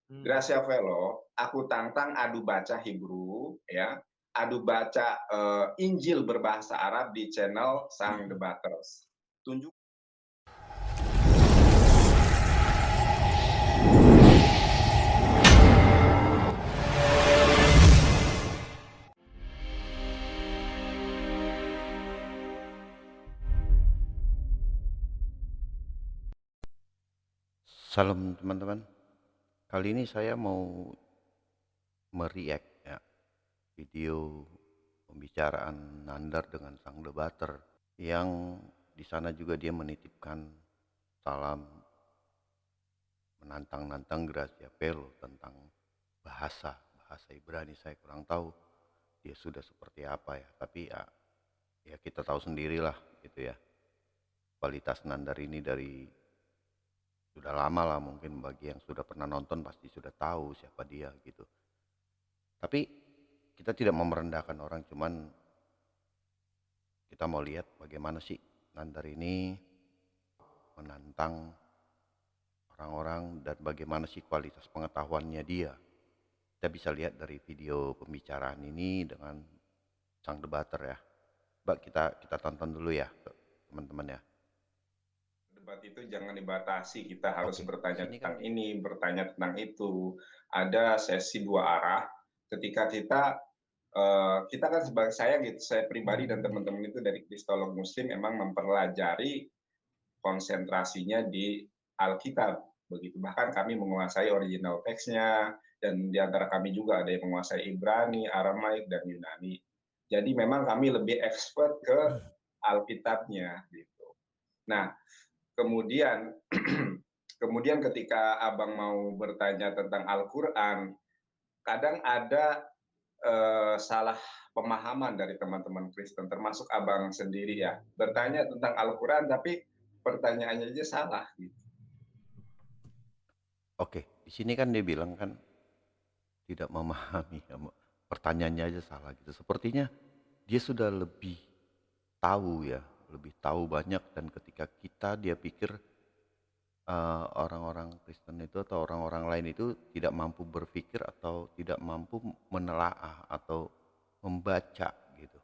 Gracia Velo, aku tantang adu baca Hebrew, ya, adu baca Injil berbahasa Arab di channel Sang Debaters. Tunjuk. Salam teman-teman, kali ini saya mau mereact ya video pembicaraan Nandar dengan sang debater yang di sana juga dia menitipkan salam menantang-nantang Gracia Pelo tentang bahasa Ibrani. Saya kurang tahu dia sudah seperti apa ya, tapi ya kita tahu sendirilah gitu ya, kualitas Nandar ini dari sudah lama lah, mungkin bagi yang sudah pernah nonton pasti sudah tahu siapa dia gitu. Tapi kita tidak mau merendahkan orang, cuman kita mau lihat bagaimana sih Nandar ini menantang orang-orang dan bagaimana sih kualitas pengetahuannya dia. Kita bisa lihat dari video pembicaraan ini dengan sang debater ya. Mbak, kita tonton dulu ya teman-teman ya. Debat itu jangan dibatasi, kita harus Oke, bertanya sini kan tentang ini, bertanya tentang itu. Ada sesi dua arah. Ketika kita kan sebagai saya pribadi dan teman-teman itu dari Kristolog Muslim memang mempelajari konsentrasinya di Alkitab, begitu. Bahkan kami menguasai original teksnya, dan di antara kami juga ada yang menguasai Ibrani, Aramaik, dan Yunani. Jadi memang kami lebih expert ke Alkitabnya, gitu. Nah, kemudian kemudian ketika abang mau bertanya tentang Al-Quran, kadang ada salah pemahaman dari teman-teman Kristen, termasuk abang sendiri ya, bertanya tentang Al-Quran tapi pertanyaannya aja salah gitu. Oke, di sini kan dia bilang kan tidak memahami, pertanyaannya aja salah gitu. Sepertinya dia sudah lebih tahu ya, lebih tahu banyak, dan ketika dia pikir orang-orang Kristen itu atau orang-orang lain itu tidak mampu berpikir atau tidak mampu menelaah atau membaca gitu.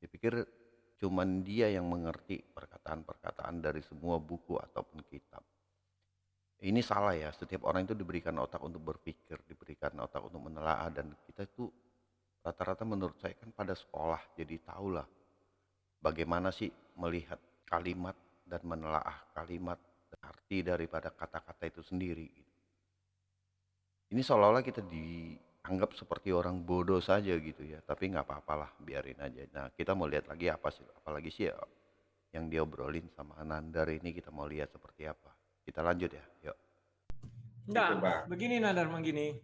Dia pikir cuman dia yang mengerti perkataan-perkataan dari semua buku ataupun kitab. Ini salah ya, setiap orang itu diberikan otak untuk berpikir, diberikan otak untuk menelaah, dan kita itu rata-rata menurut saya kan pada sekolah, jadi tahulah bagaimana sih melihat kalimat dan menelaah kalimat dan arti daripada kata-kata itu sendiri. Ini seolah-olah kita dianggap seperti orang bodoh saja gitu ya, tapi nggak apa-apalah, biarin aja. Nah, kita mau lihat lagi apa sih, apalagi sih ya, yang dia obrolin sama Anandar ini, kita mau lihat seperti apa. Kita lanjut ya, yuk. Gitu, Nah, Bang. begini Nadar, begini.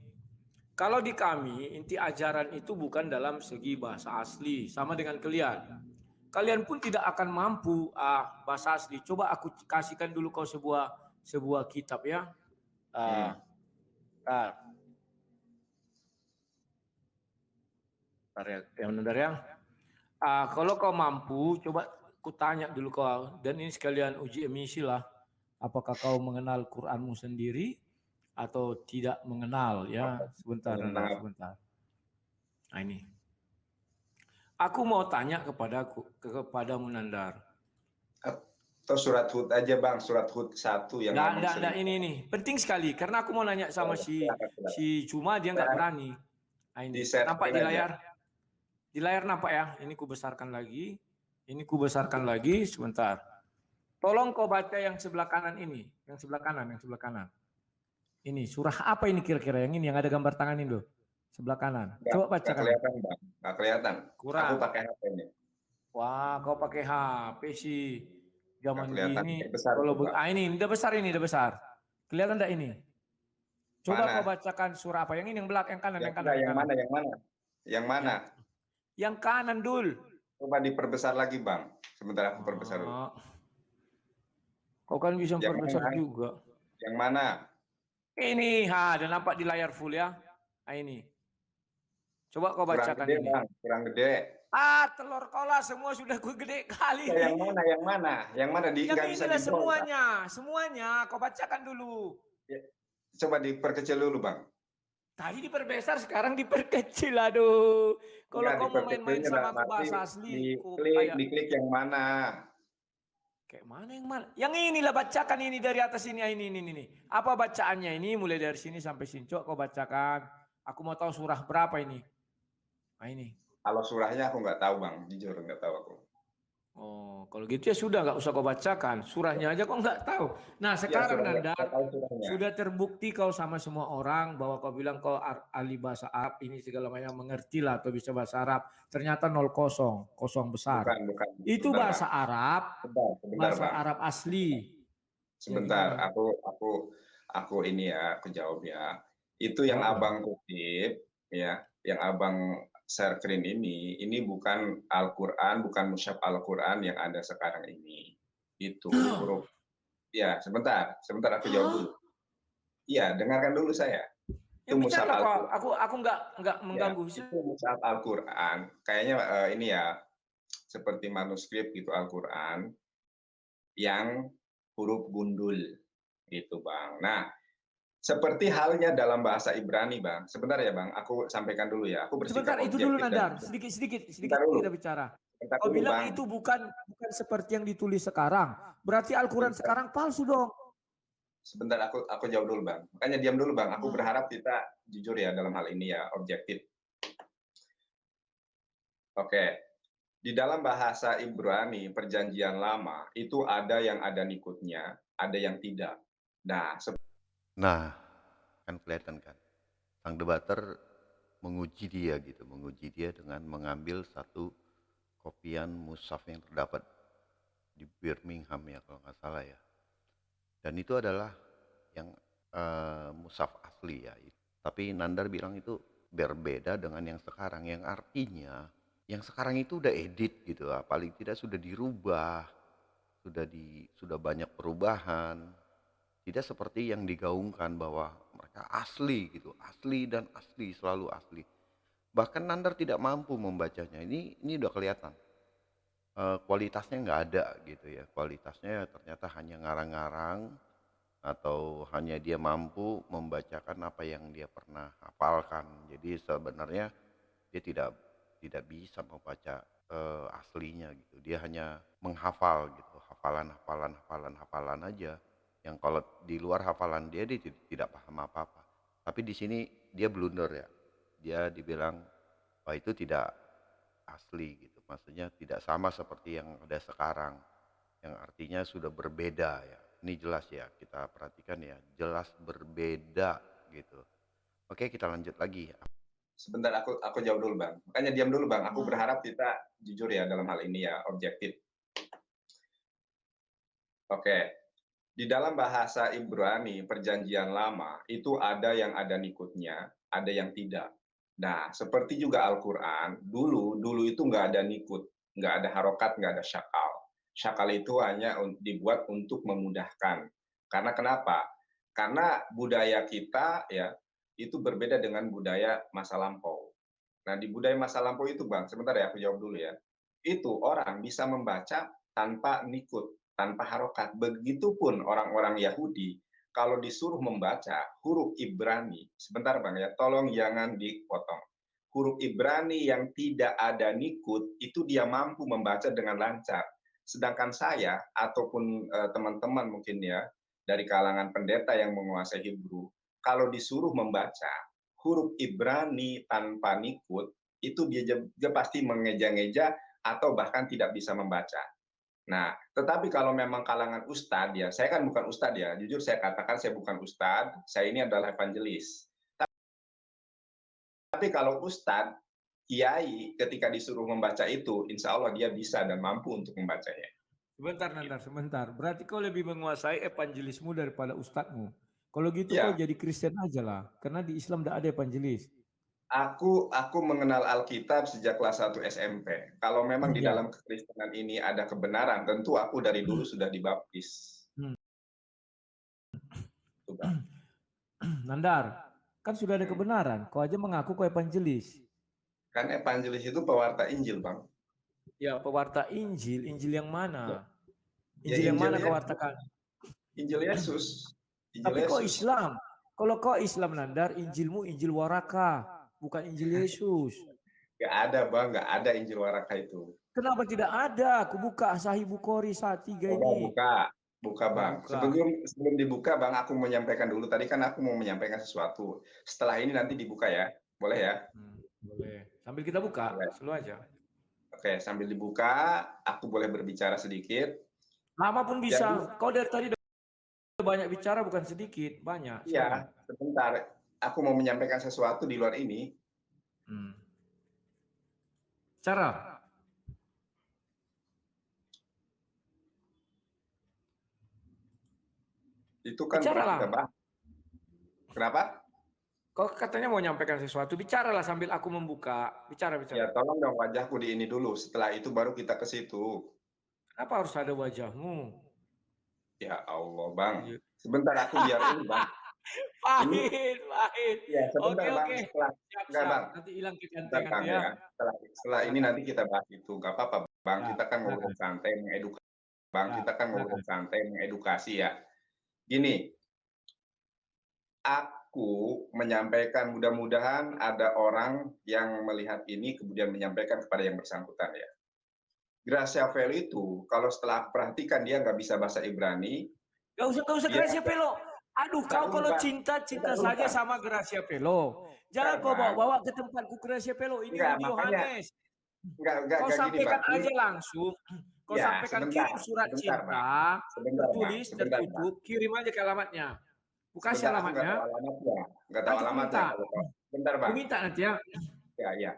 Kalau di kami, inti ajaran itu bukan dalam segi bahasa asli, sama dengan kalian. Kalian pun tidak akan mampu bahasa asli. Coba aku kasihkan dulu kau sebuah kitab ya. Ya, Nadar ya. Kalau kau mampu, coba ku tanya dulu kau, dan ini sekalian uji emisi lah. Apakah kau mengenal Quranmu sendiri atau tidak mengenal ya? Sebentar, Nadar, sebentar. Nah ini. Aku mau tanya kepada Munandar. Atau surat Hud aja, Bang, surat Hud 1 yang ngomong Nggak, ini nih. Penting sekali karena aku mau nanya sama si Cuma, dia nggak berani. Nah ini. Nampak di layar? Di layar nampak ya? Ini ku besarkan lagi. Ini ku besarkan lagi sebentar. Tolong kau baca yang sebelah kanan ini, yang sebelah kanan. Ini surah apa ini kira-kira? Yang ini yang ada gambar tangan ini loh. Sebelah kanan. Coba bacakan. Nggak kelihatan, Bang. Nggak kelihatan. Kurang. Aku pakai HP ini. Wah, kau pakai HP sih. Zaman gini. Kalau ini udah besar. Kelihatan enggak ini? Coba mana? kau bacakan surah apa? Yang ini yang belakang, yang kanan. Yang mana? Yang kanan, Dul. Coba diperbesar lagi, Bang. Sebentar aku perbesar dulu. Kau kan bisa perbesar juga. Yang mana? Ini, ada nampak di layar full ya. Nah ini. Coba kau bacakan kurang gede, ini. Bang. Kurang gede. Telur kola semua sudah gue gede kali. Ya, yang mana? Yang mana? Yang inilah semuanya. Kau bacakan dulu. Coba diperkecil dulu, Bang. Tadi diperbesar, sekarang diperkecil. Aduh. Kalau Enggak, kamu main-main diperkecilnya sama aku nanti bahasa asli, ku diklik, kayak diklik yang mana? kayak mana yang mana? Yang inilah, bacakan ini dari atas ini. Ini. Apa bacaannya ini? Mulai dari sini sampai sini. Coba kau bacakan. Aku mau tahu surah berapa ini. Nah ini. Kalau surahnya aku nggak tahu, Bang. Jujur nggak tahu aku. Oh, kalau gitu ya sudah, nggak usah kau bacakan. Surahnya aja kau nggak tahu. Nah Ya, sekarang surahnya, Nanda, saya tahu surahnya. sudah terbukti kau sama semua orang bahwa kau bilang kau ahli bahasa Arab ini segala macam, mengerti lah atau bisa bahasa Arab. Ternyata 0, kosong besar. Bukan. Itu Sebentar, bahasa Bang. Arab, Sebentar, bahasa Bang. Arab asli. Sebentar, Ya, aku ini ya, aku jawab ya. Itu yang jawab Abang kutip, ya, yang Abang share screen ini bukan Al-Quran, bukan mushaf Al-Quran yang ada sekarang ini. Itu huruf. Ya, sebentar aku jawab dulu. Iya, dengarkan dulu saya. Ya Itu mushaf bicara kok, Al-Quran. aku nggak Ya, mengganggu. itu mushaf Al-Quran. Kayaknya ini ya, seperti manuskrip gitu Al-Quran yang huruf gundul gitu, Bang. Nah, seperti halnya dalam bahasa Ibrani, Bang. Sebentar ya, Bang. Aku sampaikan dulu ya. Aku Sebentar, bersikap itu dulu objektif dan Nandar. Sedikit sebentar dulu. kita bicara. Sebentar Kau dulu, bilang Bang. itu bukan seperti yang ditulis sekarang. Berarti Al-Quran sekarang palsu dong. Sebentar, aku jawab dulu, Bang. Makanya diam dulu, Bang. Aku berharap kita jujur ya dalam hal ini ya, objektif. Oke. Di dalam bahasa Ibrani, perjanjian lama, itu ada yang ada nikutnya, ada yang tidak. Nah, kan kelihatan kan. Sang debater menguji dia gitu, menguji dia dengan mengambil satu kopian mushaf yang terdapat di Birmingham ya kalau nggak salah ya. Dan itu adalah yang mushaf asli ya. Tapi Nandar bilang itu berbeda dengan yang sekarang, yang artinya yang sekarang itu udah edit gitu, paling tidak sudah dirubah, sudah banyak perubahan. Tidak seperti yang digaungkan bahwa mereka asli gitu, asli dan asli, selalu asli. Bahkan Nandar tidak mampu membacanya. Ini udah kelihatan. Kualitasnya nggak ada gitu ya. Kualitasnya ternyata hanya ngarang-ngarang atau hanya dia mampu membacakan apa yang dia pernah hafalkan. Jadi sebenarnya dia tidak bisa membaca aslinya gitu. Dia hanya menghafal gitu, hafalan aja. Yang kalau di luar hafalan dia tidak paham apa-apa. Tapi di sini dia blunder ya. Dia dibilang bahwa itu tidak asli gitu. Maksudnya tidak sama seperti yang ada sekarang. Yang artinya sudah berbeda ya. Ini jelas ya, kita perhatikan ya, jelas berbeda gitu. Oke, kita lanjut lagi. Sebentar, aku jawab dulu, Bang. Makanya diam dulu, Bang. Aku berharap kita jujur ya dalam hal ini ya, objektif. Oke. Di dalam bahasa Ibrani, perjanjian lama, itu ada yang ada nikutnya, ada yang tidak. Nah, seperti juga Al-Quran, dulu itu nggak ada nikut, nggak ada harokat, nggak ada syakal. Syakal itu hanya dibuat untuk memudahkan. Karena kenapa? Karena budaya kita ya itu berbeda dengan budaya masa lampau. Nah, di budaya masa lampau itu, Bang, sebentar ya, aku jawab dulu ya. Itu orang bisa membaca tanpa nikut, tanpa harokat. Begitupun orang-orang Yahudi, kalau disuruh membaca huruf Ibrani, sebentar Bang ya, tolong jangan dipotong. Huruf Ibrani yang tidak ada nikut, itu dia mampu membaca dengan lancar. Sedangkan saya, ataupun teman-teman mungkin ya, dari kalangan pendeta yang menguasai Hebrew, kalau disuruh membaca huruf Ibrani tanpa nikut, itu dia pasti mengeja-ngeja atau bahkan tidak bisa membaca. Nah, tetapi kalau memang kalangan ustadz ya, saya kan bukan ustadz ya, jujur saya katakan saya bukan ustadz, saya ini adalah evangelis. Tapi kalau ustadz, kiai ketika disuruh membaca itu, insya Allah dia bisa dan mampu untuk membacanya. Sebentar Nandar, sebentar. Berarti kau lebih menguasai evangelismu daripada ustadzmu. Kalau gitu Ya. kau jadi Kristen aja lah, karena di Islam tidak ada evangelis. Aku mengenal Alkitab sejak kelas 1 SMP. Kalau memang di dalam kekristenan ini ada kebenaran, tentu aku dari dulu sudah dibaptis. Nandar, kan sudah ada kebenaran. Kau aja mengaku kau evangelis. Kan evangelis itu pewarta Injil, Bang. Ya, pewarta Injil. Injil yang mana? Ya, Injil yang mana kau wartakan? Injil Yesus. Tapi kok Islam? Kalau kau Islam Nandar, Injilmu Injil Waraka, bukan Injil Yesus. Gak ada Bang, gak ada Injil Waraka itu. Kenapa tidak ada? Aku buka Sahih Bukhari 1:3 ini. Buka Bang. Sebelum dibuka Bang, aku menyampaikan dulu. Tadi kan aku mau menyampaikan sesuatu. Setelah ini nanti dibuka ya. Boleh ya? Boleh. Sambil kita buka, selalu aja. Oke, sambil dibuka, aku boleh berbicara sedikit. Lama pun bisa. Jadi, kau dari tadi banyak bicara, bukan sedikit, banyak. Iya, sebentar. Aku mau menyampaikan sesuatu di luar ini. Cara? Itu kan pernah kita bahas. Kenapa? Kau katanya mau menyampaikan sesuatu, bicaralah sambil aku membuka. Bicara. Ya, tolong dong wajahku di ini dulu. Setelah itu baru kita ke situ. Kenapa harus ada wajahmu? Ya Allah, Bang. Sebentar aku biar ini, Bang. Pahit. Ya, sebentar, Oke. Bang. Enggak, Bang. Nanti hilang kecantikan ya. Setelah ini nanti kita bahas itu. Enggak apa-apa, Bang. Kita kan ngobrol santai, mengedukasi. Bang, kita kan ngobrol santai, mengedukasi ya. Gini, aku menyampaikan, mudah-mudahan ada orang yang melihat ini kemudian menyampaikan kepada yang bersangkutan ya. Gracia Velo itu, kalau setelah perhatikan dia nggak bisa bahasa Ibrani. Nggak usah Gracia Velo. Aduh, kau kalau cinta saja sama Gracia Velo. Jangan kau bawa ke tempatku Gracia Velo. Ini Rudi Yohanes. Kau sampaikan aja langsung. Kau sampaikan kirim surat cinta, tertulis, tertutup, kirim aja ke alamatnya. Bukan alamatnya. Nggak tahu alamatnya. Bentar, Bang. Minta nanti ya. Ya.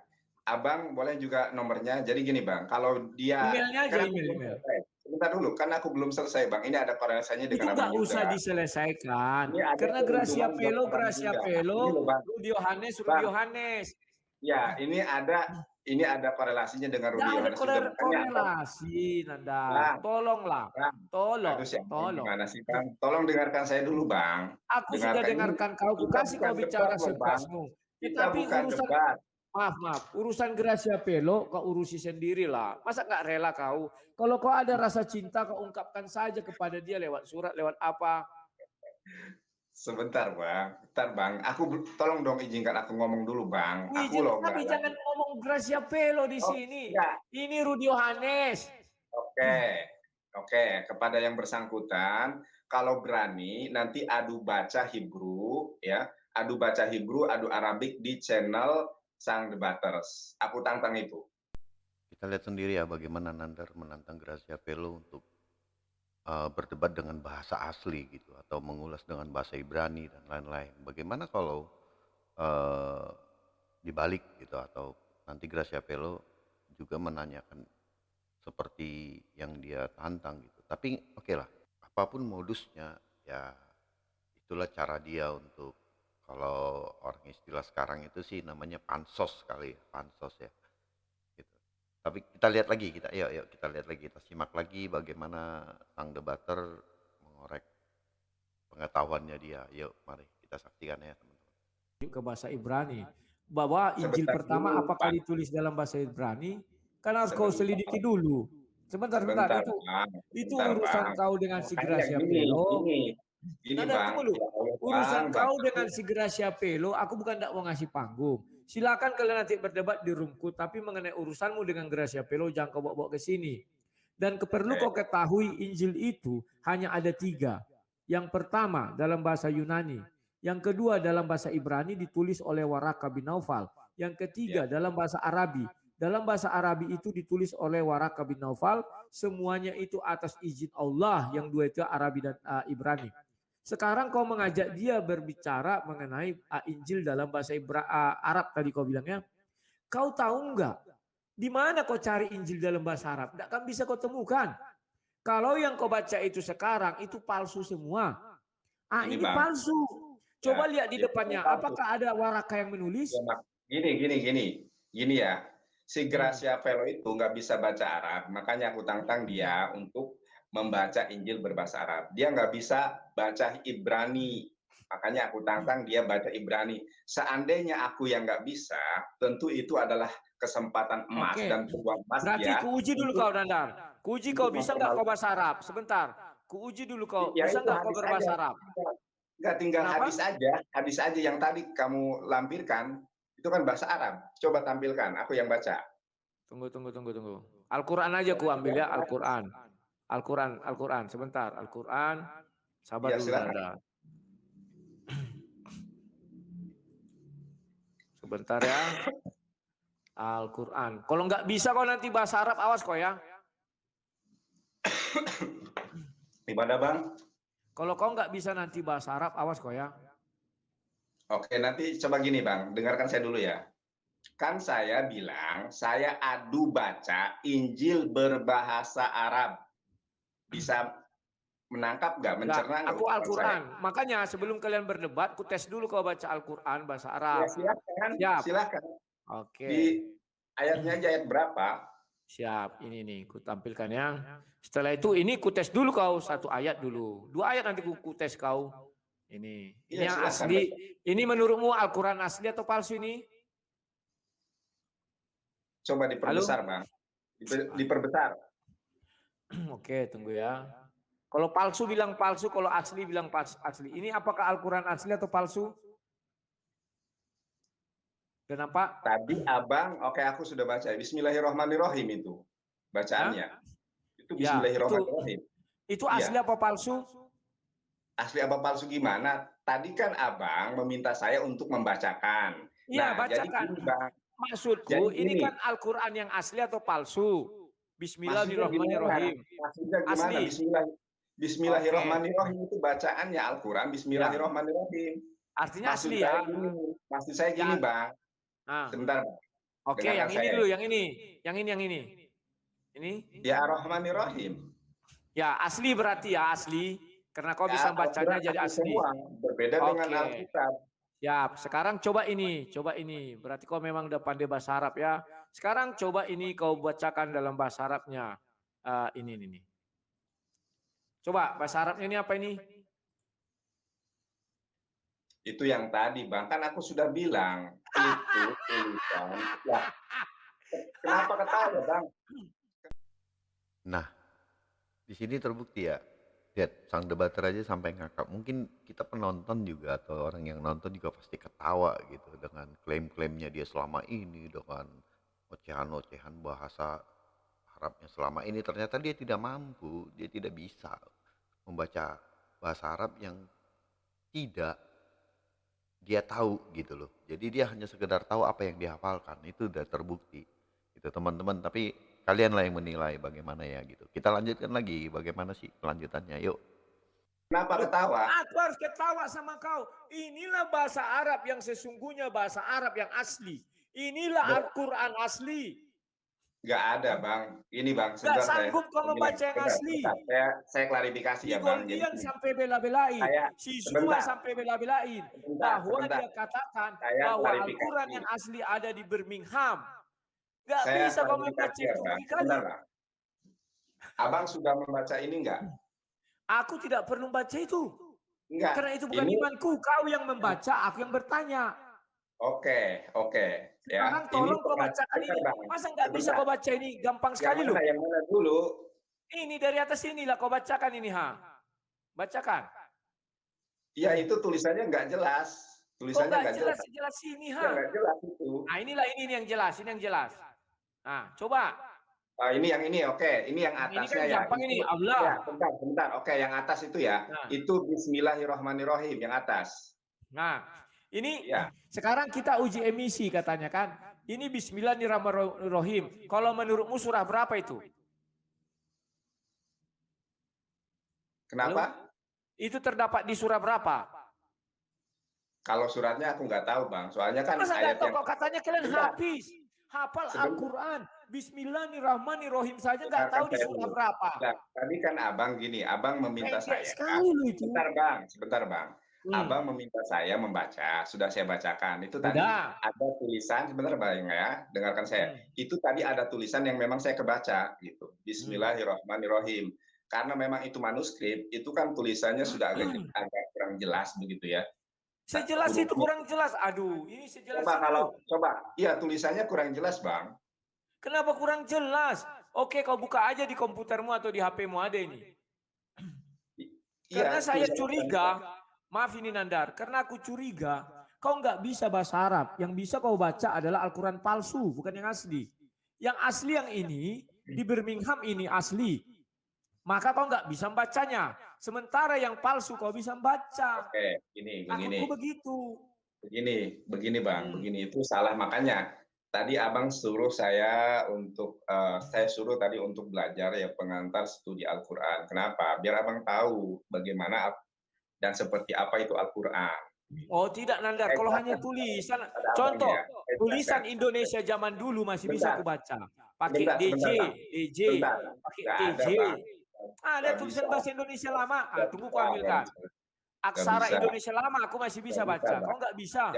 Abang boleh juga nomornya. Jadi gini, Bang. Kalau dia... Emailnya aja, email. Sebentar dulu, kan aku belum selesai, Bang. Ini ada korelasinya dengan Abang Yuda. Itu nggak usah diselesaikan. Karena Gracia Velo, Rudi Yohanes. Ya, ini ada korelasinya dengan Rudi Yohanes. Ada korelasi, Nanda. Tolonglah. Tolong. Gimana sih, Bang? Tolong dengarkan saya dulu, Bang. Aku sudah dengarkan kau. Kasih kau bicara sebasmu. Tapi urusan maaf, urusan Gracia Velo kau urusi sendirilah. Masa nggak rela kau? Kalau kau ada rasa cinta, kau ungkapkan saja kepada dia lewat surat, lewat apa. Sebentar, Bang. Aku tolong dong izinkan aku ngomong dulu, Bang. Tapi jangan ngomong Gracia Velo di sini. Ya. Ini Rudi Yohanes. Oke. Kepada yang bersangkutan, kalau berani nanti adu baca Hebrew, ya. Adu baca Hebrew, adu Arabik di channel Sang Debaters. Aku tantang itu. Kita lihat sendiri ya bagaimana Nandar menantang Gracia Velo untuk berdebat dengan bahasa asli gitu atau mengulas dengan bahasa Ibrani dan lain-lain. Bagaimana kalau dibalik gitu atau nanti Gracia Velo juga menanyakan seperti yang dia tantang gitu. Tapi oke lah, apapun modusnya ya itulah cara dia untuk, kalau orang istilah sekarang itu sih namanya pansos kali ya, pansos ya. Tapi kita lihat lagi, kita lihat lagi, kita simak lagi bagaimana sang debater mengorek pengetahuannya dia. Yuk, mari kita saksikan ya teman-teman. Ke bahasa Ibrani, bahwa Injil pertama apakah ditulis dalam bahasa Ibrani, kan harus kau selidiki dulu. Sebentar, itu urusan kau dengan si Gracia Velo. Urusan kau dengan si Gracia Velo, aku bukan tidak mau ngasih panggung. Silakan kalian nanti berdebat di roomku, tapi mengenai urusanmu dengan Gracia Velo jangan kau bawa ke sini. Dan perlu kau ketahui Injil itu hanya ada 3. Yang pertama dalam bahasa Yunani, yang kedua dalam bahasa Ibrani ditulis oleh Waraka bin Naufal, yang ketiga dalam bahasa Arabi. Dalam bahasa Arabi itu ditulis oleh Waraka bin Naufal, semuanya itu atas izin Allah, yang 2 itu Arabi dan Ibrani. Sekarang kau mengajak dia berbicara mengenai Injil dalam bahasa Arab tadi kau bilangnya. Kau tahu enggak di mana kau cari Injil dalam bahasa Arab? Tidak akan bisa kau temukan. Kalau yang kau baca itu sekarang itu palsu semua. Ini palsu. Coba lihat di depannya. Apakah ada Waraka yang menulis? Gini ya. Si Gracia Velo itu nggak bisa baca Arab. Makanya aku tantang dia untuk membaca Injil berbahasa Arab. Dia nggak bisa baca Ibrani. Makanya aku tantang dia baca Ibrani. Seandainya aku yang nggak bisa, tentu itu adalah kesempatan emas dan peluang emas. Berarti kuuji dulu kau, Nandar. Kuuji kau bisa nggak kau bahasa Arab? Sebentar. Kuuji dulu kau bisa nggak kau berbahasa Arab? Enggak, tinggal Kenapa? hadis aja yang tadi kamu lampirkan, itu kan bahasa Arab. Coba tampilkan, aku yang baca. Tunggu. Al-Quran aja ku ambil ya, Al-Quran. Al-Quran. Sebentar, Al-Quran. Sabar Ya, dulu silakan. Nanda. Sebentar ya. Al-Quran. Kalau nggak bisa kau nanti bahasa Arab, awas kau ya. Gimana Bang? Kalau kau nggak bisa nanti bahasa Arab, awas kau ya. Oke, nanti coba gini Bang, dengarkan saya dulu ya. Kan saya bilang, saya adu baca Injil berbahasa Arab. Bisa menangkap nggak, mencerna nggak Aku ucapan saya? Al-Quran. Makanya sebelum kalian berdebat, ku tes dulu kau baca Al-Quran bahasa Ya Arab. silakan, Siap. silakan. Oke. Di ayatnya aja ayat berapa? Siap, ini nih, ku tampilkan ya. Setelah itu ini ku tes dulu kau, 1 ayat dulu. 2 ayat nanti ku tes kau. Ini Ya, yang silakan. asli. Ini menurutmu Al-Quran asli atau palsu ini? Coba diperbesar, Bang. Diperbesar. Oke, tunggu ya. Kalau palsu bilang palsu, kalau asli bilang asli. Ini apakah Al-Quran asli atau palsu? Kenapa? Tadi Abang, oke aku sudah baca. Bismillahirrahmanirrahim itu bacaannya. Itu Bismillahirrahmanirrahim. Itu asli apa palsu? Asli apa palsu gimana? Tadi kan Abang meminta saya untuk membacakan. Iya, Nah, bacakan. jadi gini, Bang. Maksudku, ini kan Al-Quran yang asli atau palsu? Bismillahirrahmanirrahim. Maksudnya gimana? Asli. Bismillahirrahmanirrahim itu bacaannya Al-Quran Bismillahirrahmanirrahim. Artinya asli ya? Maksud saya gini, Bang. Sebentar, Bang. Oke, yang ini dulu, yang ini. Yang ini. Ini? Ya Ar-Rahmanirrahim. Ya, asli berarti ya, asli. Karena kau bisa bacanya jadi asli. Berbeda dengan Alkitab. Siap, sekarang coba ini. Berarti kau memang udah pandai bahasa Arab ya. Sekarang coba ini kau bacakan dalam bahasa Arabnya. Ini. Coba bahasa Arabnya ini apa ini? Itu yang tadi, Bang. Kan aku sudah bilang. Itu tulisan. Ya. Kenapa ketawa, Bang? Nah, di sini terbukti ya. Lihat, sang debater aja sampai ngakak. Mungkin kita penonton juga atau orang yang nonton juga pasti ketawa gitu dengan klaim-klaimnya dia selama ini, dengan ocehan-ocehan bahasa Arabnya selama ini. Ternyata dia tidak mampu, dia tidak bisa membaca bahasa Arab yang tidak dia tahu gitu loh. Jadi dia hanya sekedar tahu apa yang dihafalkan. Itu udah terbukti gitu teman-teman. Tapi kalian lah yang menilai bagaimana ya gitu. Kita lanjutkan lagi bagaimana sih kelanjutannya. Yuk. Kenapa ketawa? Aku harus ketawa sama kau. Inilah bahasa Arab yang sesungguhnya bahasa Arab yang asli. Inilah Al-Quran asli. Nggak ada, Bang. Ini, Bang. Nggak sanggup kau membaca yang asli. Saya klarifikasi ya, Bang. Jadi sampai bela-belain. Si Zuma sampai bela-belain. Bahwa dia katakan bahwa Al-Quran yang asli ada di Birmingham. Nggak bisa kau membaca itu kali. Abang sudah membaca ini enggak? Aku tidak perlu membaca itu. Enggak. Karena itu bukan imanku. Kau yang membaca, aku yang bertanya. Oke. Ya. Sekarang tolong kau bacakan ini. Masa nggak bisa kau baca ini? Gampang sekali loh. Yang mana dulu? Ini dari atas inilah kau bacakan ini, Bacakan. Iya, itu tulisannya nggak jelas. Tulisannya nggak jelas. Jelas ini, Nggak jelas itu. Nah, ini yang jelas. Nah, coba. Ini yang ini, oke. Ini yang atasnya ini kan ya. Gampang ini, Allah. Ya, bentar. Oke, yang atas itu ya. Itu Bismillahirrahmanirrahim yang atas. Nah, ini sekarang kita uji emisi katanya kan. Ini Bismillahirrahmanirrahim. Kalau menurutmu surah berapa itu? Kenapa? Lalu, itu terdapat di surah berapa? Kalau suratnya aku nggak tahu, Bang. Soalnya kan masa ayat yang... Kok katanya kalian habis. Hafal Al-Quran. Bismillahirrahmanirrahim saja nggak tahu di surah berapa. Tadi kan Abang gini, Abang meminta saya. Sebentar, Bang. Abang meminta saya membaca, sudah saya bacakan. Itu tadi ada tulisan, sebentar Bang ya, dengarkan saya. Itu tadi ada tulisan yang memang saya kebaca gitu. Bismillahirrahmanirrahim. Karena memang itu manuskrip, itu kan tulisannya sudah agak kurang jelas begitu ya. Sejelas itu kurang jelas. Aduh, ini sejelas Coba, iya tulisannya kurang jelas, Bang. Kenapa kurang jelas? Oke, kau buka aja di komputermu atau di HP-mu ada ini. Karena saya curiga, Maaf ini Nandar, karena aku curiga kau nggak bisa bahasa Arab. Yang bisa kau baca adalah Al-Quran palsu, bukan yang asli. Yang asli yang ini, di Birmingham ini asli. Maka kau nggak bisa membacanya. Sementara yang palsu kau bisa membaca. Oke, begini. Aku begitu. Begini Bang, begini itu salah. Makanya tadi Abang suruh saya untuk, saya suruh tadi untuk belajar ya pengantar studi Al-Quran. Kenapa? Biar Abang tahu bagaimana dan seperti apa itu Al-Quran. Oh tidak Nandar, kalau hanya tulisan, contoh tulisan Indonesia zaman dulu masih bisa aku baca. Pakai DJ, pakai TJ. Ada tulisan bahasa Indonesia lama, tunggu aku ambilkan. Aksara Indonesia lama aku masih bisa baca, kau nggak bisa.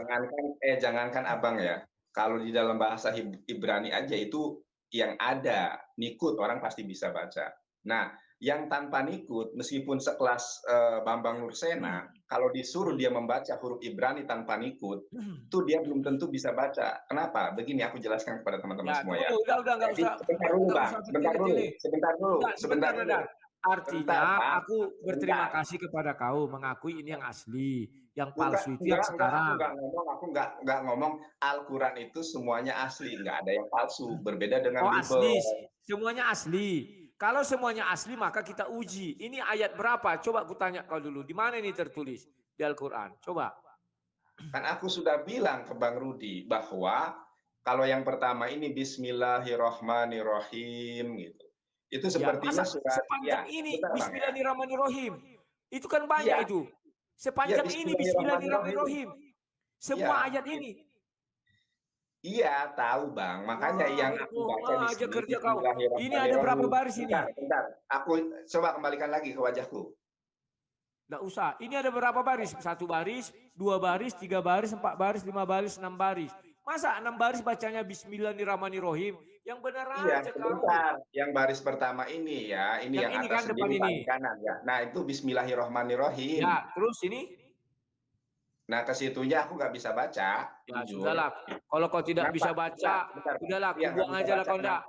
Jangankan Abang ya, kalau di dalam bahasa Ibrani aja itu yang ada nikut orang pasti bisa baca. Nah, yang tanpa nikut, meskipun sekelas Bambang Nursena, kalau disuruh dia membaca huruf Ibrani tanpa nikut, itu dia belum tentu bisa baca. Kenapa? Begini aku jelaskan kepada teman-teman semua ya. Udah nggak usah. Sebentar dulu. Artinya aku berterima kasih kepada kau mengakui ini yang asli, yang palsu itu yang sekarang. Aku nggak ngomong Al-Quran itu semuanya asli, nggak ada yang palsu. Berbeda dengan asli, semuanya asli. Kalau semuanya asli maka kita uji. Ini ayat berapa? Coba aku tanya kau dulu. Di mana ini tertulis di Al-Quran? Coba. Kan aku sudah bilang ke Bang Rudi bahwa kalau yang pertama ini Bismillahirrahmanirrahim gitu. Itu sepertinya sepanjang ini Bismillahirrahmanirrahim. Itu kan banyak itu. Sepanjang ini Bismillahirrahmanirrahim. Semua ayat ini. Iya, tahu Bang. Makanya yang aku baca di sini Bismillahirrahmanirrahim. Ini ada berapa baris ini? Bentar. Aku coba kembalikan lagi ke wajahku. Nggak usah. Ini ada berapa baris? 1 baris, 2 baris, 3 baris, 4 baris, 5 baris, 6 baris. Masa 6 baris bacanya Bismillahirrahmanirrahim? Yang benar aja kamu. Yang baris pertama ini ya, ini yang atas kan depan ini. Kanan ya. Nah, itu Bismillahirrahmanirrahim. Ya, terus ini? Nah, ke situnya aku nggak bisa baca. Ya, sudahlah. Kalau kau tidak bisa baca, sudahlah, kubuang aja lah kau enggak.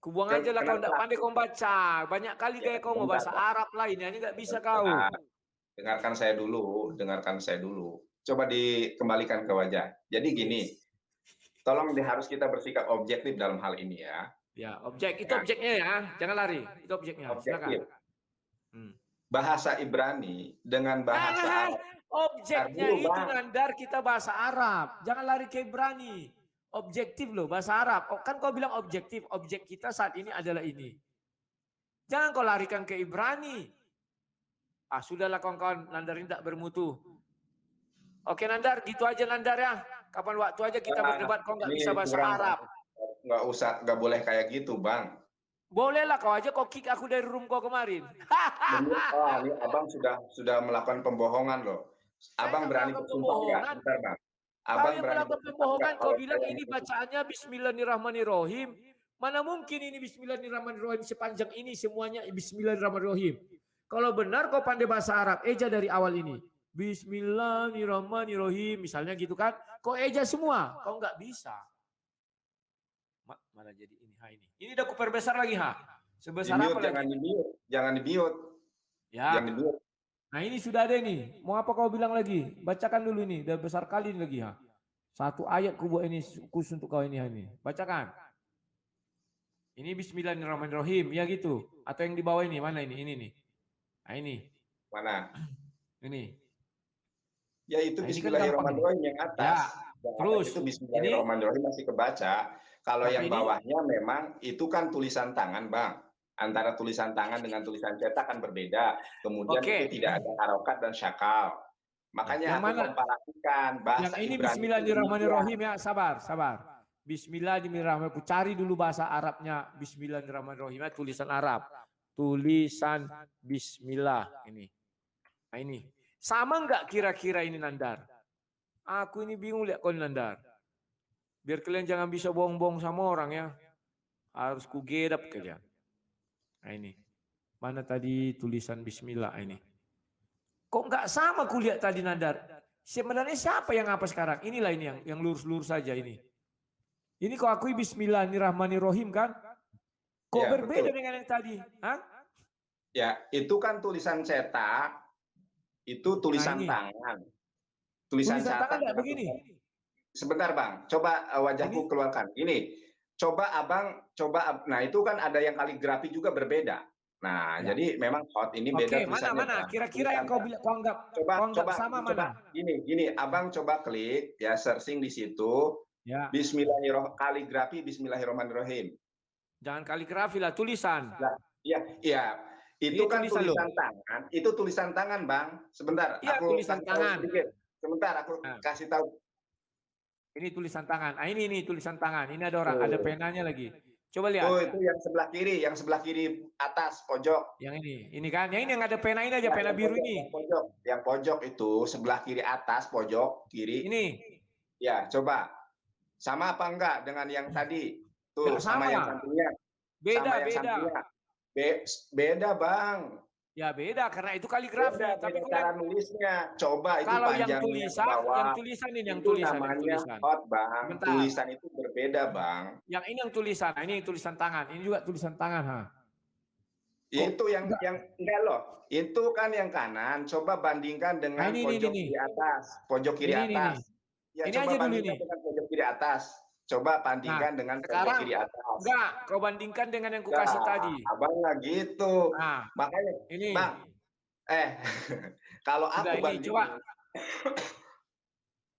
Kubuang aja lah kau enggak pandai kau baca. Banyak kali kayak kau mau bahasa Arab lainnya, ini nggak bisa kau. Dengarkan saya dulu. Coba dikembalikan ke wajah. Jadi gini, tolong harus kita bersikap objektif dalam hal ini ya. Ya, itu objeknya ya. Jangan lari. Itu objeknya. Silakan. Bahasa Ibrani dengan bahasa Arab. Objeknya itu Nandar kita bahasa Arab. Jangan lari ke Ibrani. Objektif loh bahasa Arab. Kan kau bilang objektif. Objek kita saat ini adalah ini. Jangan kau larikan ke Ibrani. Sudahlah kawan-kawan. Nandar ini tak bermutu. Oke Nandar, gitu aja Nandar ya. Kapan waktu aja kita berdebat kau nggak bisa bahasa Arab. Nggak boleh kayak gitu Bang. Bolehlah kau aja kau kick aku dari room kau kemarin. Ini Abang sudah melakukan pembohongan loh. Abang berani bersumpah ya? Bentar Bang. Abang berani melakukan pembohongan. Kau bilang ini bacaannya Bismillahirrahmanirrahim. Mana mungkin ini Bismillahirrahmanirrahim sepanjang ini semuanya Bismillahirrahmanirrahim. Kalau benar kau pandai bahasa Arab, eja dari awal ini. Bismillahirrahmanirrahim. Misalnya gitu kan. Kau eja semua. Kau nggak bisa. Malah jadi ini. Ini udah aku perbesar lagi Sebesar apa lagi? Jangan di-mute. Ya. Jangan di-mute. Nah ini sudah ada nih. Mau apa kau bilang lagi? Bacakan dulu ini. Udah besar kali ini lagi 1 ayat ku buat ini khusus untuk kau ini. Bacakan. Ini Bismillahirrahmanirrahim. Ya gitu. Atau yang di bawah ini. Mana ini? Ini nih. Nah ini. Mana? Ini. Ya itu Bismillahirrahmanirrahim yang atas. Ya. Terus. Itu Bismillahirrahmanirrahim masih kebaca. Kalau yang bawahnya memang itu kan tulisan tangan Bang. Antara tulisan tangan dengan tulisan cetak kan berbeda. Kemudian itu tidak ada harokat dan syakal. Makanya aku komparasikan bahasa yang ini Bismillahirrahmanirrahim ya. Sabar. Bismillahirrahmanirrahim. Aku cari dulu bahasa Arabnya. Bismillahirrahmanirrahim. Tulisan Arab. Tulisan Bismillah. Ini. Nah ini. Sama nggak kira-kira ini Nandar? Aku ini bingung lihat kau Nandar. Biar kalian jangan bisa bohong-bohong sama orang ya. Harus kugedap kalian. Nah ini. Mana tadi tulisan Bismillah ini. Kok nggak sama kulihat tadi Nandar? Sebenarnya siapa yang apa sekarang? Inilah ini yang lurus-lurus saja ini. Ini kau akui Bismillahirrahmanirrahim kan? Kok ya, berbeda betul dengan yang tadi? Ya, itu kan tulisan cetak. Itu tulisan tangan. Tulisan tangan nggak begini. Sebentar Bang, coba wajahku keluarkan. Ini, coba Abang, nah itu kan ada yang kaligrafi juga berbeda. Nah, jadi memang hot ini beda tulisannya. Mana? Kira-kira yang kau anggap sama mana? Gini, Abang coba klik ya, searching di situ. Ya. Bismillahirrahmanirrahim, kaligrafi Bismillahirrahmanirrahim. Jangan kaligrafi lah, tulisan. Iya. Itu kan tulisan tangan. Itu tulisan tangan, Bang. Sebentar, aku tulisan tangan. Sebentar, aku kasih tahu. Ini tulisan tangan. Ini tulisan tangan. Ini ada orang, ada penanya lagi. Coba lihat. Oh, itu yang sebelah kiri atas pojok. Yang ini kan. Yang ini yang ada pena ini aja, pena biru ini. Yang pojok itu sebelah kiri atas pojok kiri. Ini. Ya, coba. Sama apa enggak dengan yang tadi? Tuh, sama yang sampingnya. Beda, Bang. Ya beda karena itu kaligrafi. Tapi cara nulisnya, coba itu kalau panjangnya. Kalau yang tulisan ini yang tulisan. Hot, Bang. Bentar. Tulisan itu berbeda, Bang. Yang ini yang tulisan, ini tulisan tangan. Ini juga tulisan tangan, ha. Itu yang enggak loh. Itu kan yang kanan. Coba bandingkan dengan pojok kiri atas. Pojok kiri atas. Ya, ini aja dulu ini. Dengan pojok kiri atas. Coba bandingkan dengan pojok kiri atas. Enggak, kau bandingkan dengan yang kukasih tadi. Abang nggak gitu. Nah, makanya ini. Bang, kalau aku bandingin. Coba.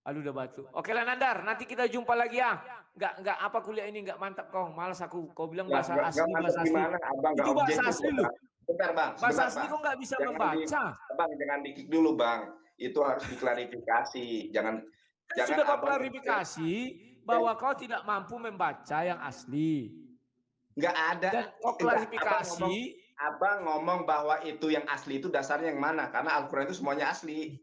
Aduh udah batu. Oke lah Nandar, nanti kita jumpa lagi ya. Enggak apa kuliah ini enggak mantap kau. Malas aku. Kau bilang bahasa asli. Gimana, Abang, itu bahasa asli lu. Bentar, Bang. Bahasa asli kok nggak bisa membaca. Bang, jangan dikik dulu, Bang. Itu harus diklarifikasi. Jangan sudah kau klarifikasi bahwa kau tidak mampu membaca yang asli. Nggak ada. Dan kau klarifikasi. Abang ngomong bahwa itu yang asli itu dasarnya yang mana? Karena Al-Quran itu semuanya asli.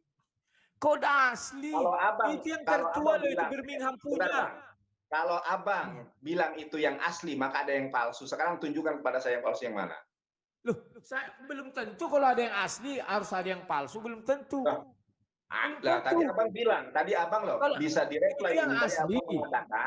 Kok asli? Kalau Abang, itu yang tertua itu Birmingham punya. Kalau Abang bilang itu yang asli, maka ada yang palsu. Sekarang tunjukkan kepada saya yang palsu yang mana. Loh, saya belum tentu kalau ada yang asli harus ada yang palsu, belum tentu. Lah, tadi Abang bilang, loh kalau bisa direply yang asli.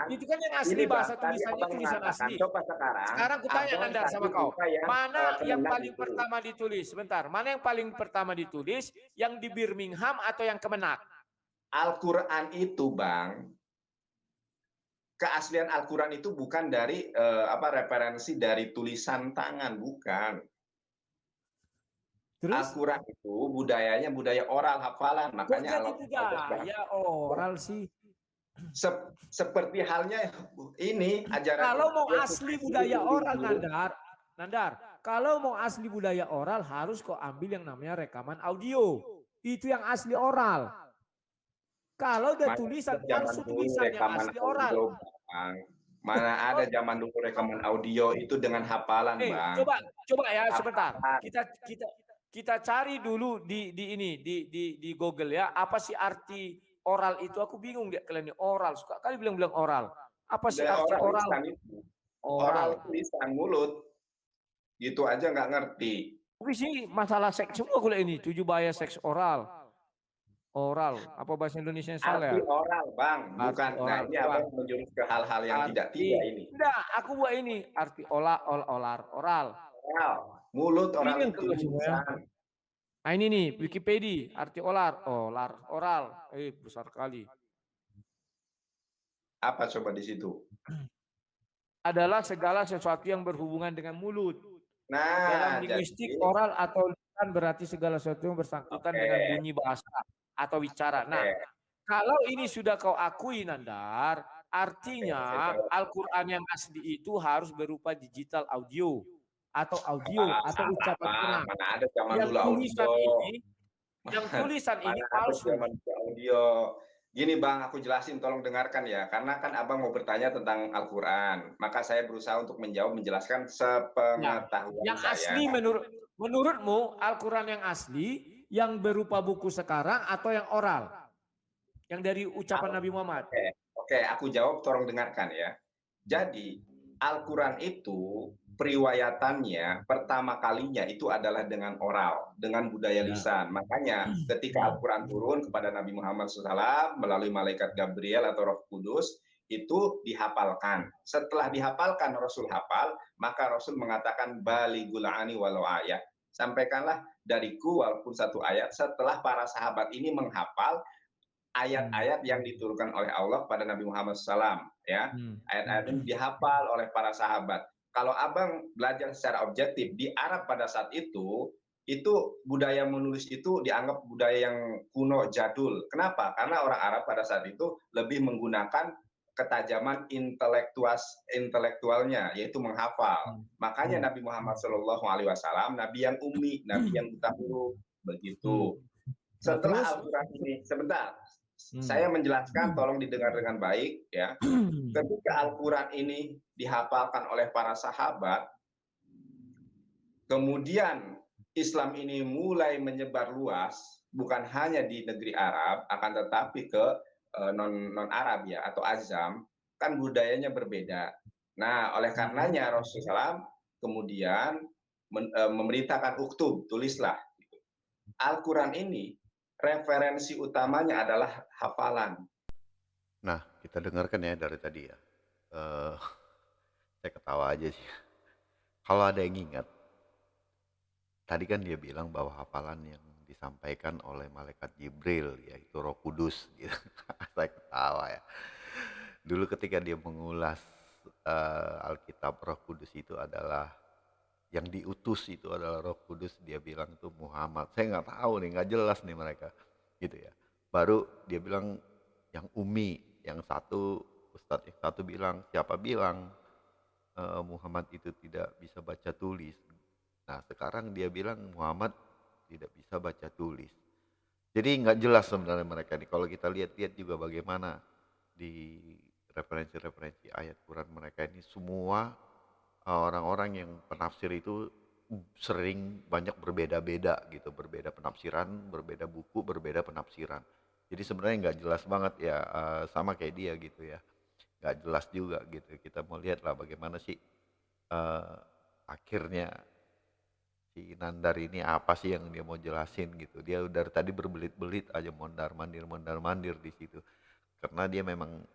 Itu kan yang asli bahasa tulisannya tulisan asli. Coba sekarang. Sekarang kutanya Nandar sama kau. Mana yang paling pertama ditulis? Sebentar. Mana yang paling pertama ditulis? Yang di Birmingham atau yang Kemenak? Al-Quran itu, Bang. Keaslian Al-Quran itu bukan dari referensi dari tulisan tangan, bukan. Al-Quran itu budayanya budaya oral, hafalan. Makanya budaya oral sih. Seperti halnya ini ajaran. Kalau mau asli budaya oral, Nandar, kalau mau asli budaya oral harus kau ambil yang namanya rekaman audio. Itu yang asli oral. Kalau udah tulisan palsu tulisannya asli oral. Mana ada zaman dulu rekaman audio itu dengan hafalan, Bang. Coba ya sebentar. Kita cari dulu di Google ya, apa sih arti oral itu? Aku bingung dia kalian ini oral, suka kali bilang oral. Apa sih arti oral? Oral tulisan mulut. Gitu aja nggak ngerti. Tapi sih masalah seks semua kuliah ini, 7 bahaya seks oral. Oral, apa bahasa Indonesia salah ya? Arti oral, Bang, bukan. Nah, ini Abang menjurus ke hal-hal yang tidak ini. Enggak, aku buat ini arti oral. Mulut orang tulisan. Nah ini nih Wikipedia arti oral. Besar kali. Apa coba di situ? Adalah segala sesuatu yang berhubungan dengan mulut. Nah, dalam linguistik oral atau lisan berarti segala sesuatu yang bersangkutan dengan bunyi bahasa atau bicara. Nah, kalau ini sudah kau akui Nandar, artinya Al-Quran yang asli itu harus berupa digital audio. Atau ucapan Quran. Mana ada zaman dulu audio. Yang tulisan ini palsu. Audio. Gini Bang, aku jelasin, tolong dengarkan ya. Karena kan Abang mau bertanya tentang Al-Quran. Maka saya berusaha untuk menjelaskan sepengetahuan yang asli menurutmu Al-Quran yang asli, yang berupa buku sekarang atau yang oral? Yang dari ucapan Nabi Muhammad. Oke, aku jawab, tolong dengarkan ya. Jadi, Al-Quran itu periwayatannya pertama kalinya itu adalah dengan oral, dengan budaya lisan. Makanya ketika Al-Quran turun kepada Nabi Muhammad SAW melalui malaikat Gabriel atau Roh Kudus, itu dihafalkan. Setelah dihafalkan, Rasul hafal, maka Rasul mengatakan balighul ani walau ayat. sampaikanlah dariku walaupun satu ayat setelah para sahabat ini menghafal ayat-ayat yang diturunkan oleh Allah pada Nabi Muhammad SAW, ya. Ayat-ayat ini dihafal oleh para sahabat. Kalau abang belajar secara objektif di Arab pada saat itu budaya menulis itu dianggap budaya yang kuno jadul. Kenapa? Karena orang Arab pada saat itu lebih menggunakan ketajaman intelektualnya, yaitu menghafal. Makanya Nabi Muhammad SAW, Nabi yang ummi, Nabi yang buta huruf, begitu. Setelah Al-Quran ini, sebentar, saya menjelaskan, tolong didengar dengan baik, ya. Ketika Al-Quran ini dihafalkan oleh para sahabat, kemudian Islam ini mulai menyebar luas, bukan hanya di negeri Arab, akan tetapi ke non-Arab ya, atau Azam, kan budayanya berbeda. Nah, oleh karenanya Rasulullah SAW kemudian memerintahkan uktub, tulislah. Al-Quran ini referensi utamanya adalah hafalan. Nah, kita dengarkan ya dari tadi ya. Saya ketawa aja sih. Kalau ada yang ingat, tadi kan dia bilang bahwa hafalan yang disampaikan oleh malaikat Jibril, yaitu Roh Kudus. Gitu. Saya ketawa ya. Dulu ketika dia mengulas Alkitab, Roh Kudus itu adalah yang diutus itu adalah Roh Kudus, dia bilang itu Muhammad. Saya nggak tahu nih, nggak jelas nih mereka, gitu ya. Baru dia bilang yang Umi, yang satu Ustadz yang satu bilang, siapa bilang Muhammad itu tidak bisa baca tulis. Nah sekarang dia bilang Muhammad tidak bisa baca tulis. Jadi nggak jelas sebenarnya mereka nih. Kalau kita lihat-lihat juga bagaimana di referensi-referensi ayat Quran mereka ini, semua orang-orang yang penafsir itu sering banyak berbeda-beda gitu, berbeda penafsiran, berbeda buku, berbeda penafsiran. Jadi sebenarnya nggak jelas banget ya, sama kayak dia gitu ya, nggak jelas juga gitu. Kita mau lihat lah bagaimana sih akhirnya si Nandar ini apa sih yang dia mau jelasin gitu. Dia dari tadi berbelit-belit aja mondar-mandir di situ, karena dia memang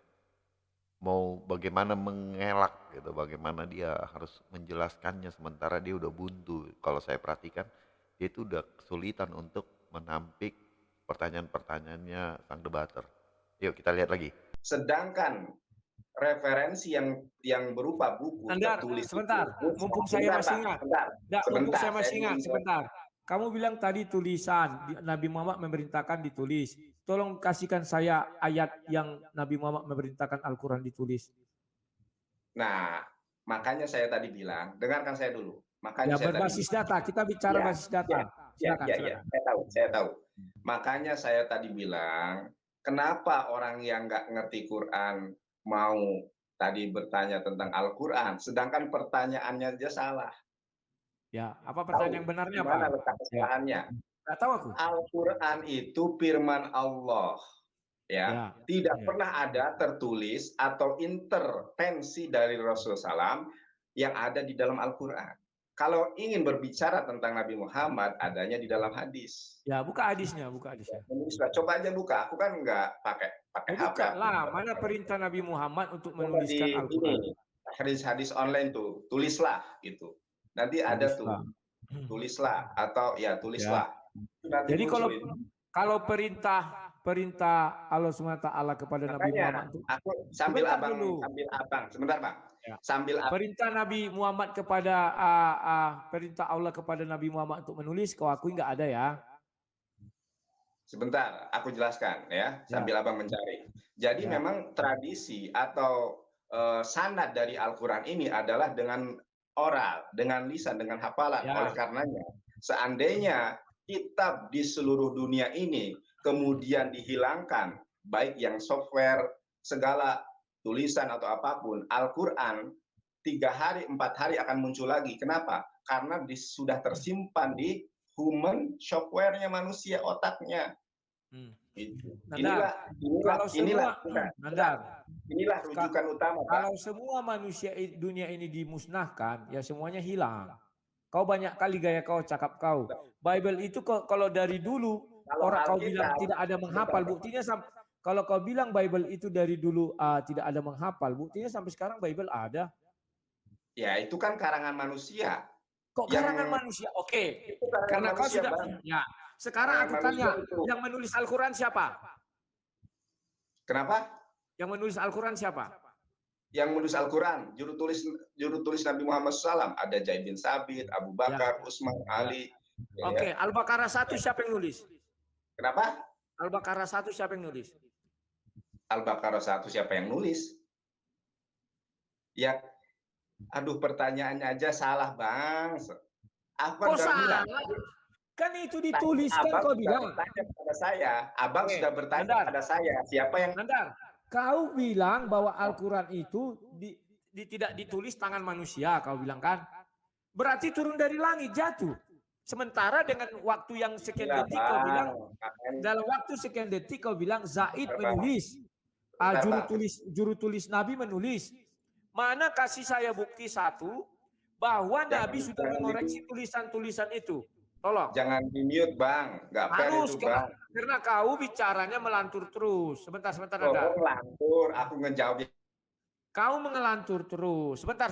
mau bagaimana mengelak gitu, bagaimana dia harus menjelaskannya sementara dia udah buntu. Kalau saya perhatikan dia itu udah kesulitan untuk menampik pertanyaan-pertanyaannya sang debater. Yuk kita lihat lagi. Sedangkan referensi yang berupa buku tertulis sebentar, mumpung saya masih ingat. Mumpung saya masih ingat, sebentar. Kamu bilang tadi tulisan, Nabi Muhammad memerintahkan ditulis. Tolong kasihkan saya ayat yang Nabi Muhammad memerintahkan Al-Quran ditulis. Nah, makanya saya tadi bilang, dengarkan saya dulu. Makanya ya, berbasis data, kita bicara basis data. Silakan. Saya tahu. Makanya saya tadi bilang, kenapa orang yang nggak ngerti Quran mau tadi bertanya tentang Al-Quran, sedangkan pertanyaannya aja salah. Ya, apa pertanyaan yang benarnya apa? Mana letak kesalahannya? Nggak tahu aku. Al-Quran itu firman Allah, ya. Tidak pernah ada tertulis atau intervensi dari Rasulullah SAW yang ada di dalam Al-Quran. Kalau ingin berbicara tentang Nabi Muhammad, adanya di dalam hadis. Ya, buka hadisnya, Coba aja buka. Aku kan nggak pakai HP. Buka lah, mana perintah Nabi Muhammad untuk menuliskan Al-Quran? Hadis online tuh, tulislah gitu. Nanti ada tuh, tulislah atau ya tulislah. Ya. Jadi kalau perintah Allah SWT kepada Nabi Muhammad, aku sambil abang, sebentar Pak. Ya. Perintah Nabi Muhammad kepada perintah Allah kepada Nabi Muhammad untuk menulis, kau akui nggak ada ya? Sebentar, aku jelaskan ya, sambil abang mencari. Jadi memang tradisi atau sanad dari Al-Quran ini adalah dengan oral, dengan lisan, dengan hafalan. Oleh karenanya, seandainya kitab di seluruh dunia ini kemudian dihilangkan, baik yang software, segala tulisan atau apapun, Al-Quran 3 hari, 4 hari akan muncul lagi. Kenapa? Karena sudah tersimpan di human software-nya manusia, otaknya. Inilah rujukan utama. Kalau semua manusia dunia ini dimusnahkan, ya semuanya hilang. Kau banyak kali gaya kau, cakap kau. Bible itu kalau dari dulu orang kau bilang tidak ada menghafal, buktinya kalau kau bilang Bible itu dari dulu tidak ada menghafal, buktinya sampai sekarang Bible ada. Ya itu kan karangan manusia. Kok karangan manusia? Oke. Karena kau sudah, ya. Sekarang aku tanya, yang menulis Al-Quran siapa? Kenapa? Yang menulis Al-Quran siapa? Yang menulis Al-Quran, juru tulis Nabi Muhammad SAW, ada Zaid bin Sabit, Abu Bakar, Utsman, Ali. Oke, Al-Baqarah 1 siapa yang nulis? Kenapa? Al-Baqarah 1 siapa yang nulis? Al-Baqarah 1 siapa yang nulis? Ya, aduh pertanyaannya aja salah, Bang. Kok salah? Kan itu dituliskan, kau bilang. Bertanya kepada saya. Abang sudah bertanya kepada saya. Siapa yang... Nandar, kau bilang bahwa Al-Quran itu tidak ditulis tangan manusia, kau bilang kan? Berarti turun dari langit, jatuh. Sementara dengan waktu yang sekian detik kau bilang, dalam waktu sekian detik kau bilang Zaid menulis, juru tulis Nabi menulis. Mana kasih saya bukti satu bahwa Nabi sudah mengoreksi tulisan-tulisan itu. Tolong. Jangan di-mute, Bang. Nggak fair itu, Bang. Karena kau bicaranya melantur terus. Sebentar, ada. Melantur, aku ngejawab. Kau mengelantur terus. Sebentar.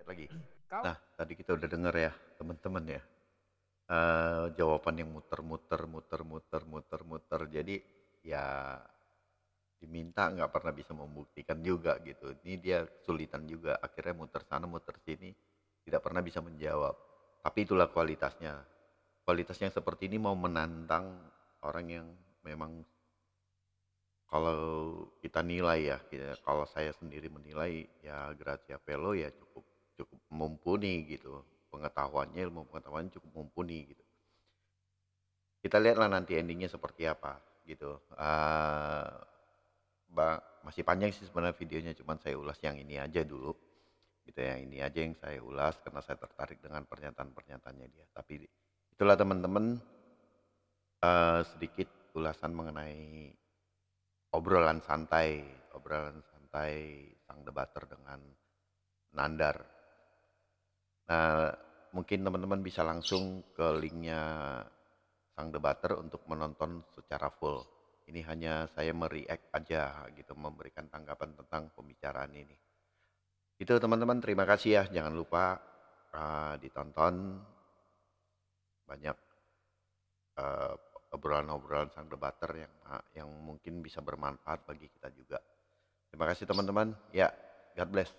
Lagi. Nah, tadi kita udah dengar ya, teman-teman ya. Jawaban yang muter-muter. Jadi ya diminta nggak pernah bisa membuktikan juga gitu. Ini dia kesulitan juga. Akhirnya muter sana, muter sini. Tidak pernah bisa menjawab. Tapi itulah kualitasnya. Kualitas yang seperti ini mau menantang orang yang memang kalau kita nilai ya, kalau saya sendiri menilai ya Gracia Pelo ya cukup mumpuni gitu. Ilmu pengetahuannya cukup mumpuni gitu. Kita lihatlah nanti endingnya seperti apa gitu. Masih panjang sih sebenarnya videonya, cuman saya ulas yang ini aja dulu. Gitu ya, ini aja yang saya ulas karena saya tertarik dengan pernyataan-pernyataannya dia. Tapi itulah teman-teman sedikit ulasan mengenai obrolan santai sang debater dengan Nandar. Nah, mungkin teman-teman bisa langsung ke linknya sang debater untuk menonton secara full. Ini hanya saya mereact aja gitu, memberikan tanggapan tentang pembicaraan ini. Itu teman-teman, terima kasih ya. Jangan lupa ditonton banyak obrolan-obrolan sang debater yang mungkin bisa bermanfaat bagi kita juga. Terima kasih teman-teman. Ya, God bless.